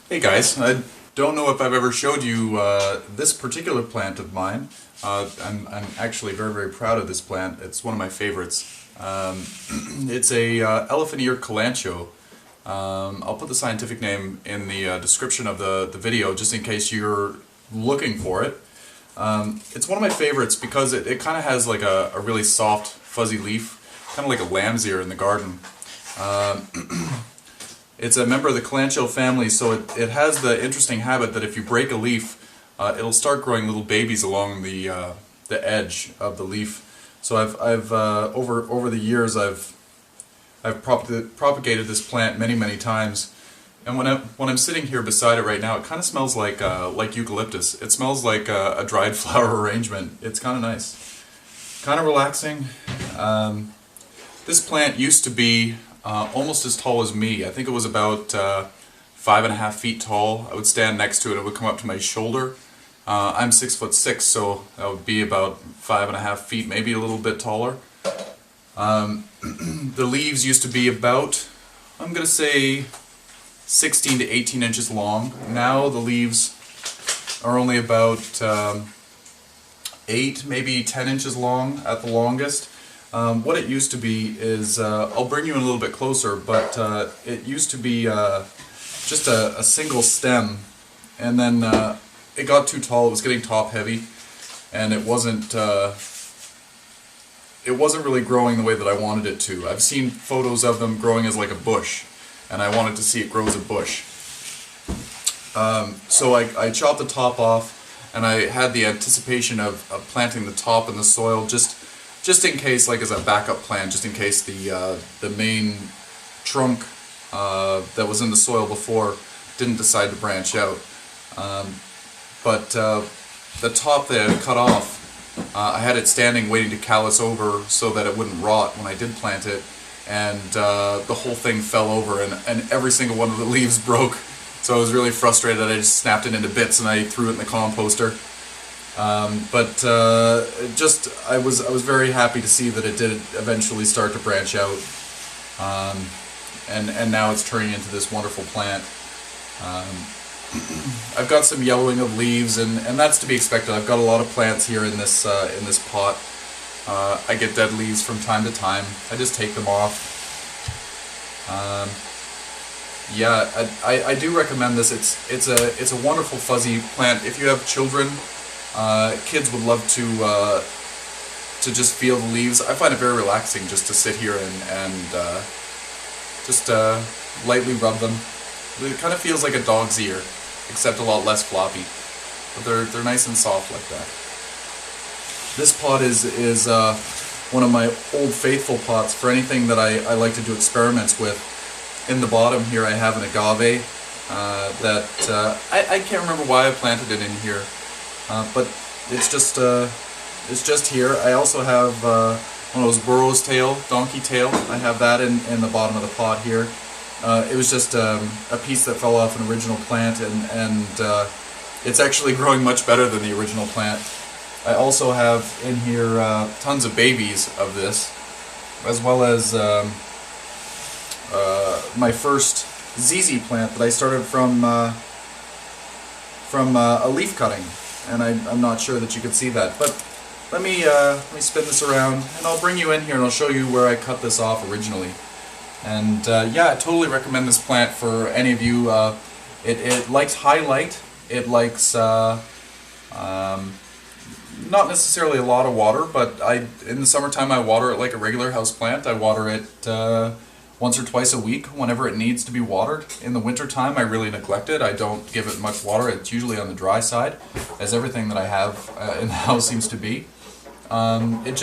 Hey guys, I don't know if I've ever showed you this particular plant of mine. I'm actually very proud of this plant. It's one of my favorites. It's a elephant ear Kalanchoe. I'll put the scientific name in the description of the video just in case you're looking for it. It's one of my favorites because it kind of has like a really soft fuzzy leaf, kind of like a lamb's ear in the garden. It's a member of the Kalanchoe family, so it has the interesting habit that if you break a leaf, it'll start growing little babies along the edge of the leaf. So I've over the years I've propagated this plant many times, and when I'm sitting here beside it right now, it kind of smells like eucalyptus. It smells like a dried flower arrangement. It's kind of nice, kind of relaxing. This plant used to be almost as tall as me. I think it was about 5.5 feet tall. I would stand next to it. It would come up to my shoulder. I'm 6'6", so that would be about 5.5 feet, maybe a little bit taller. The leaves used to be about, I'm going to say, 16 to 18 inches long. Now the leaves are only about 8, maybe 10 inches long at the longest. What it used to be is, I'll bring you in a little bit closer, but it used to be just a single stem, and then it got too tall. It was getting top heavy, and it wasn't really growing the way that I wanted it to. I've seen photos of them growing as like a bush, and I wanted to see it grow as a bush. So I chopped the top off, and I had the anticipation of planting the top in the soil just in case, like as a backup plan, just in case the main trunk that was in the soil before didn't decide to branch out. But the top that I cut off, I had it standing waiting to callus over so that it wouldn't rot when I did plant it, and the whole thing fell over and every single one of the leaves broke. So I was really frustrated. I just snapped it into bits and I threw it in the composter. I was very happy to see that it did eventually start to branch out, and now it's turning into this wonderful plant. I've got some yellowing of leaves, and that's to be expected. I've got a lot of plants here in this pot. I get dead leaves from time to time. I just take them off. Yeah, I do recommend this. It's a wonderful fuzzy plant. If you have children, kids would love to just feel the leaves. I find it very relaxing just to sit here and just lightly rub them. It kind of feels like a dog's ear, except a lot less floppy. But they're nice and soft like that. This pot is one of my old faithful pots for anything that I like to do experiments with. In the bottom here I have an agave that I can't remember why I planted it in here. But it's just here. I also have one of those burro's tail, donkey tail. I have that in the bottom of the pot here. It was just a piece that fell off an original plant, and it's actually growing much better than the original plant. I also have in here tons of babies of this, as well as my first ZZ plant that I started from a leaf cutting. And I'm not sure that you can see that, but let me spin this around, and I'll bring you in here and I'll show you where I cut this off originally. And yeah, I totally recommend this plant for any of you. It likes high light. It likes not necessarily a lot of water, but in the summertime I water it like a regular house plant. I water it once or twice a week whenever it needs to be watered. In the wintertime I really neglect it. I don't give it much water. It's usually on the dry side, as everything that I have in the house seems to be. It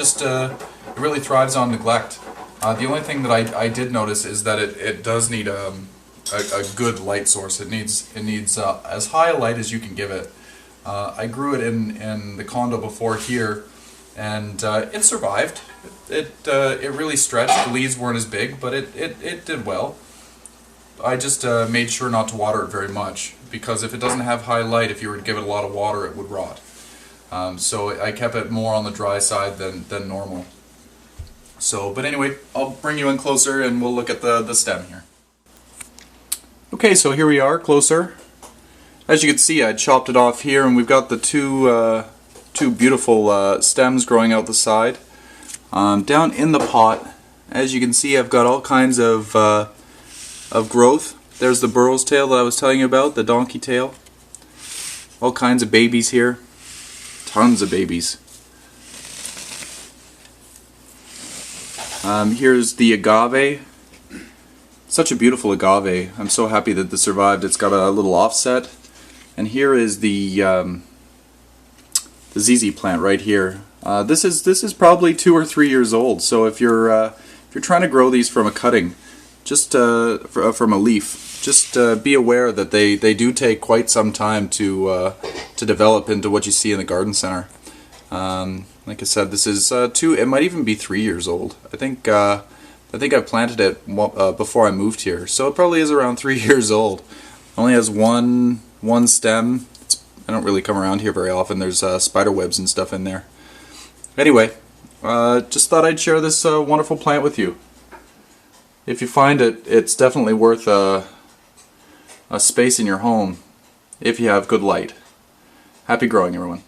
really thrives on neglect. The only thing that I did notice is that it does need a good light source. It needs as high a light as you can give it. I grew it in the condo before here, and it survived. It really stretched. The leaves weren't as big, but it did well. I just made sure not to water it very much, because if it doesn't have high light, if you were to give it a lot of water, it would rot. So I kept it more on the dry side than normal. So, but anyway, I'll bring you in closer and we'll look at the stem here. Okay, so here we are, closer. As you can see, I chopped it off here, and we've got the two beautiful stems growing out the side. Down in the pot, as you can see, I've got all kinds of growth. There's the burro's tail that I was telling you about, the donkey tail. All kinds of babies here. Tons of babies. Here's the agave. Such a beautiful agave. I'm so happy that this survived. It's got a little offset. And here is the ZZ plant right here. This is probably 2 or 3 years old. So if you're trying to grow these from a cutting, just from a leaf, just be aware that they do take quite some time to develop into what you see in the garden center. Like I said, this is 2. It might even be 3 years old. I think I planted it before I moved here, so it probably is around 3 years old. Only has one stem. I don't really come around here very often. There's spider webs and stuff in there. Anyway, just thought I'd share this wonderful plant with you. If you find it, it's definitely worth a space in your home if you have good light. Happy growing, everyone.